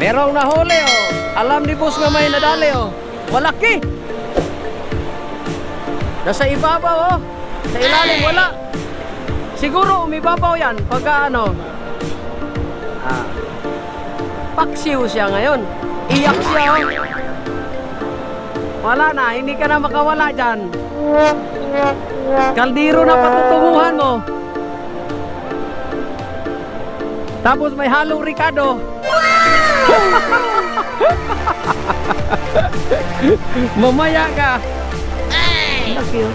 Merong nahuli oh. Alam ni boss nga may nadali oh. Malaki. Nasa ibabaw oh. Sa ilalim wala. Siguro umibabaw yan pagka ano. Paksiw siya ngayon. Iyak siya oh. Wala na, hindi ka na makawala dyan. Kaldero na patutunguhan mo. Tapos may halong Ricardo. Mamaya ka. Thank you.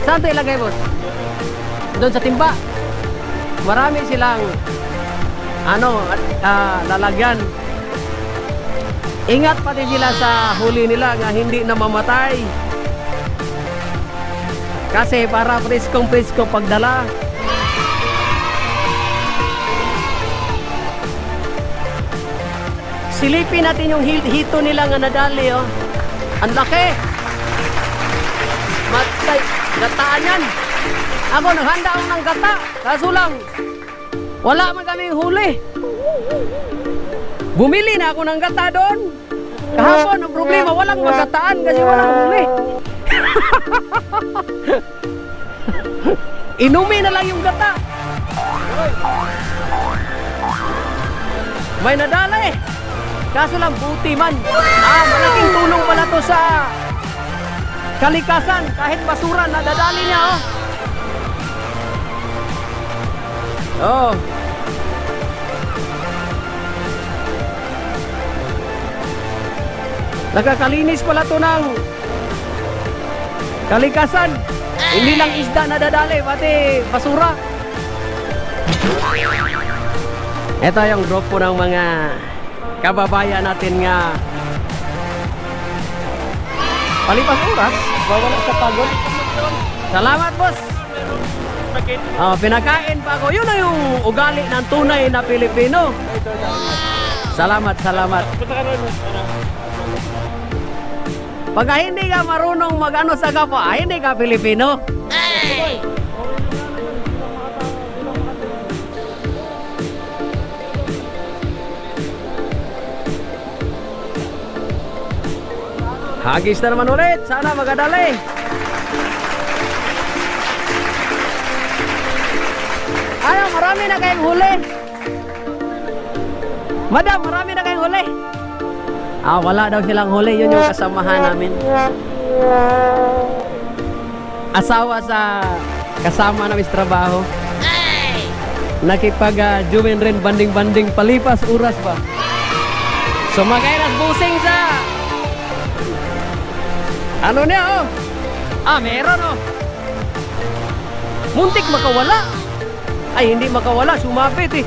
Saan ito ilagay, boss? Doon sa timba. Marami silang lalagyan. Ingat pati sila sa huli nila nga hindi na mamatay. Kasi para preskong-presko pagdala. Silipin natin yung hito nila nga nadali oh. Ang laki. Matay, gataan yan. Ako naghanda ako ng gata. Kaso lang wala man kaming huli. Bumili na ako ng gata doon. Kahapon ang problema walang magataan kasi walang huli. Inumin na lang yung gata. May nadali. Kaso lang buti man. Malaking tulong pala to sa kalikasan. Kahit basura nadadali niya oh. Oh. Nakakalinis pala to ng kalikasan. Hindi lang isda nadadali, pati basura. Ito yung grupo ng mga kababayan natin nga palipas oras, wala sa pagod. Salamat boss. Pinakain pa ako. Yun na yung ugali ng tunay na Pilipino. Salamat, salamat. Pagka hindi ka marunong mag-ano sa kapwa, hindi ka Pilipino. Hagis na naman ulit. Sana magadali. Ayaw, marami na kayong huli. Madam, marami na kayong huli. Wala daw silang huli. Yun yung kasamahan namin. Asawa sa kasama namin sa trabaho. Nakipag-jumin rin banding-banding palipas oras ba. Sumakay na busing sa ano niya oh. Meron oh. Muntik makawala. Ay, hindi makawala. Sumabit eh.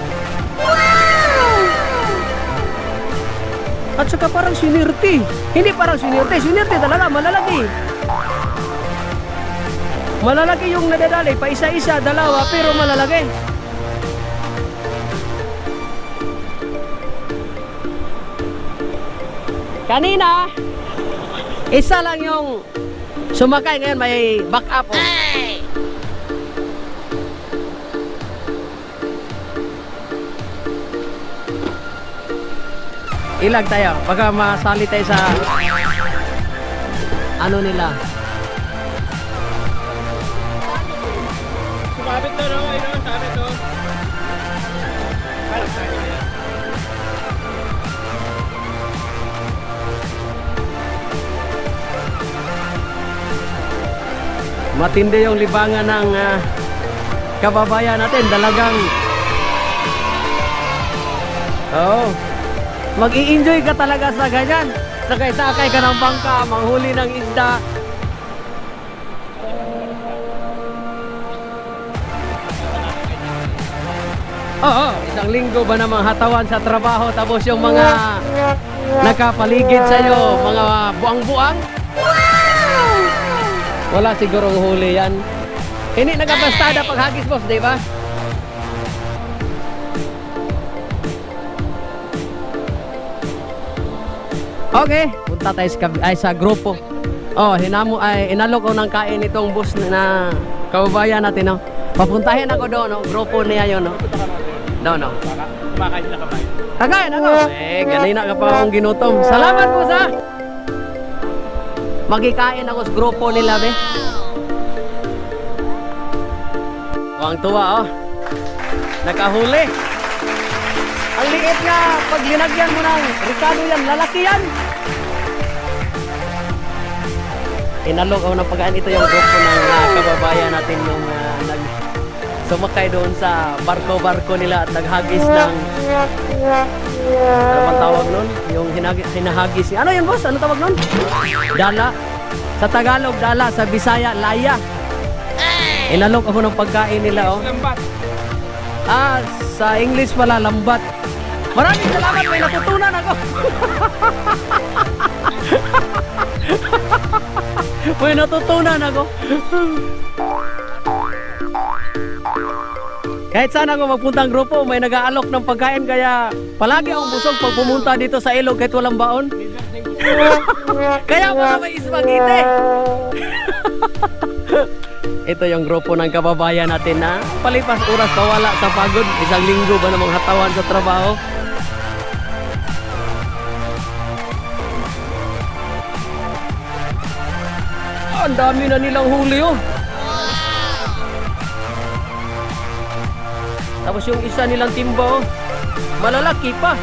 At saka parang sinirti. Hindi parang sinirti. Sinirti talaga. Malalaki. Malalaki yung nadadali. Pa isa-isa, dalawa. Pero malalaki. Kanina, isa lang yung sumakay. Ngayon may back up oh. Ilag tayo, baka masali tayo sa ano nila. Sumabit to no? Ayun, sabit to. Matindi yung libangan ng kababayan natin. Dalagang mag-i-enjoy ka talaga sa ganyan. Sakay-sakay ka ng bangka, manghuli ng isda. Isang linggo ba namang hatawan sa trabaho tapos yung mga nakapaligid sa'yo, mga buang-buang? Wala sigurong huli yan. Hindi nagabastada pag hagis boss, di ba? Okay, punta tayo sa grupo. Inalok ko ng kain itong bus na kababayan natin. Papuntahin ako doon, grupo niya yun. No. Kumakain sila kabayan. Kagayan ako. Ganina ka pa akong ginutom. Salamat po sa magikain ako sa grupo nila, be. Ang tuwa, oh. Nakahuli. Ang liit nga, pag linagyan mo ng Ricardo yan, lalaki yan. Inalog ako ng pagkaan. Ito yung grupo ng kababayan natin yung sumakay doon sa barko-barko nila at naghagis ng ano bang tawag nun? Yung hinahagis. Ano yun, boss? Ano tawag nun? Dala. Sa Tagalog, dala. Sa Bisaya, laya. Inalog ako ng pagkain nila, oh. Lambat. Sa English pala, lambat. Maraming salamat, may natutunan ako. May natutunan ako. Kahit saan ako magpuntang grupo, may nag-aalok ng pagkain, kaya palagi akong busog pag pumunta dito sa ilog kahit walang baon. Kaya wala may spaghetti. Ito yung grupo ng kababayan natin na palipas oras pawala sa pagod. Isang linggo ba namang hatawan sa trabaho. Ang dami na nilang huli, oh. Tapos yung isa nilang timba, oh, malalaki pa.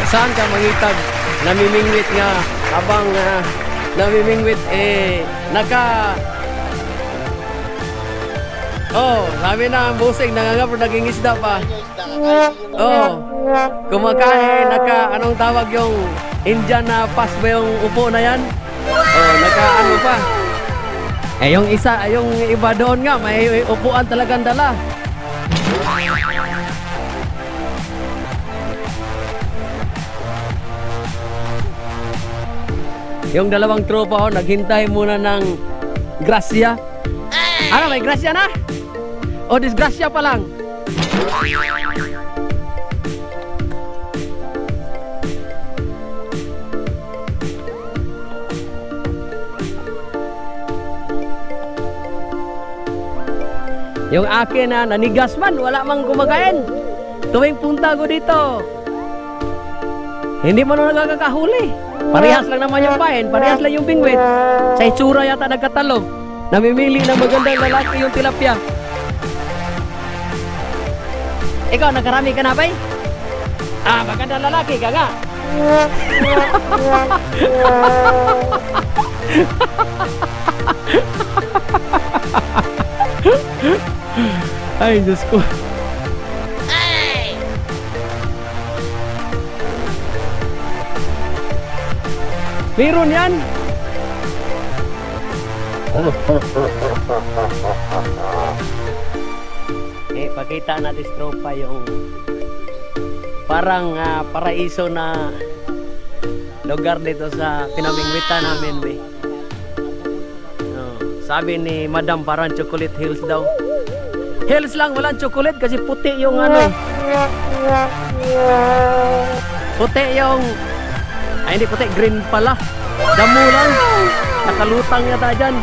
Saan ka mangitag? Namimingwit nga habang namimingwit sabi na ang busing nangangap naging isda pa. Kumakain anong tawag yung Indian na pas ba yung upo na yan? Naka pa. Yung iba doon nga may upuan talagang dala. Yung dalawang tropa, naghintay muna ng grasya. Ano, may grasya na? O disgrasya pa lang? Yung akin na nanigas man, wala mang kumakain. Tuwing punta ko dito, hindi man nagkakahuli. Parehas lang naman yung pain, parehas lang yung bingwit. Sa itsura yata nagkatalo. Namimili ng magandang lalaki yung tilapia. Ikaw, nagkarami ka na ba? Magandang lalaki ka nga. Ay, Diyos ko. Meron yan. Pakita natin sa tropa yung parang paraiso na lugar dito sa pinamingwitan namin, be. Sabi ni Madam, parang chocolate hills daw. Hills lang, walang chocolate kasi puti yung puti yung hindi puti, green pala. Damo lang. Nakalutang yata dyan.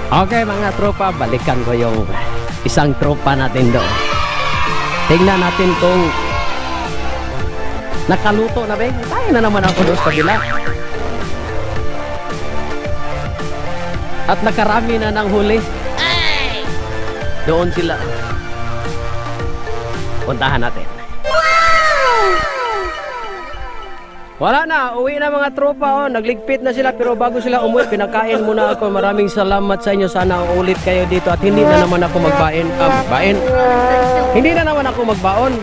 Okay mga tropa, balikan ko yung isang tropa natin doon. Tingnan natin kung nakaluto na ba? Tayo na naman ako doon sa kabila. At nakarami na ng huli. Doon sila. Puntahan natin. Wala na, uwi na mga tropa, nagligpit na sila, pero bago sila umuwi, pinakain muna ako. Maraming salamat sa inyo, sana ulit kayo dito at hindi na naman ako magbain. Hindi na naman ako magbaon.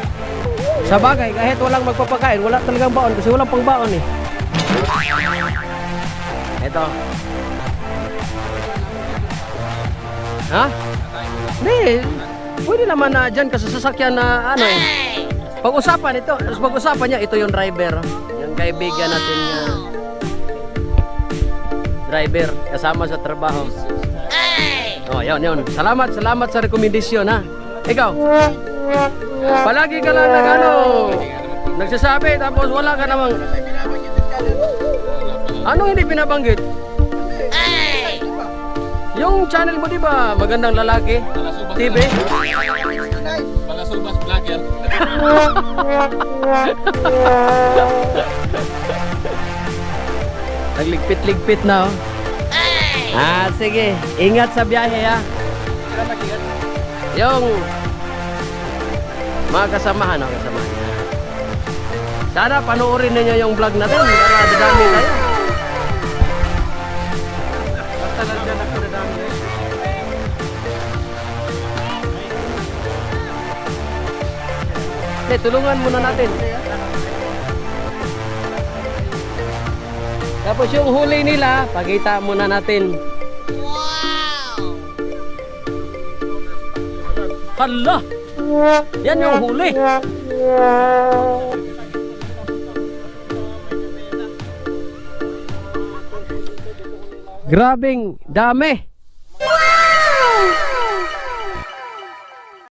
Sa bagay, kahit walang magpapakain, wala talagang baon kasi walang pangbaon eh. Ito. Ha? Hindi, pwede naman na dyan kasi sasakyan na pag-usapan ito. Pag-usapan niya, ito yung driver. Yung kaibigan natin driver, kasama sa trabaho. Yun. Salamat sa rekomendasyon, ha. Ikaw, palagi ka lang nagsasabi, tapos wala ka namang... Anong hindi binabanggit? Yung channel mo di ba Magandang Lalaki TV? Palasubas vlogger. Nagligpit-ligpit na oh. Sige. Ingat sa biyahe ha. Yung mga kasamahan oh, kasamahan. Sana panoorin ninyo yung vlog natin para dadami kayo. Basta nandiyan ako dadami. Tulungan muna natin. Tapos yung huli nila, pakita muna natin. Wow! Hala! Yan yung huli. Grabing dami.